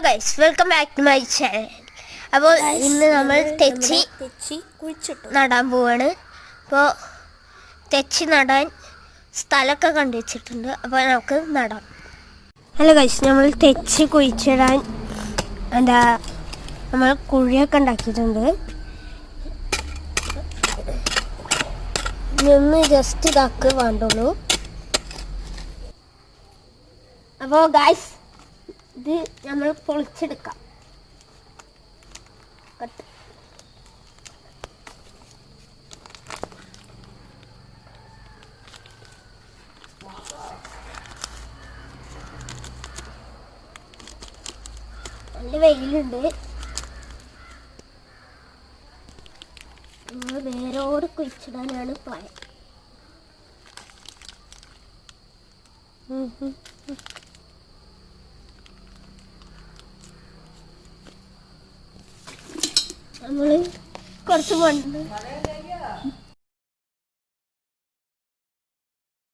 Guys, welcome back to my channel. അപ്പോൾ ഇന്ന് നമ്മൾ തെച്ചി നടാൻ പോവാണ്. അപ്പോൾ തെച്ചി നടാൻ സ്ഥലമൊക്കെ കണ്ടു വെച്ചിട്ടുണ്ട്. അപ്പോൾ നമുക്ക് നടാം. ഹലോ ഗൈസ്, നമ്മൾ തെച്ചി കുഴിച്ചിടാൻ നമ്മൾ കുഴിയൊക്കെ ഉണ്ടാക്കിയിട്ടുണ്ട്. ഇന്ന് ജസ്റ്റ് ഇതാക്ക് വേണ്ടുള്ളൂ. അപ്പോൾ ഗൈസ്, ഇത് നമ്മൾ പൊളിച്ചെടുക്കാം. നല്ല വെയിലുണ്ട്. നമ്മൾ വേരോട് കുഴിച്ചിടാനാണ് പ്ലാൻ. നമ്മൾ കുറച്ച് മണ്ണ്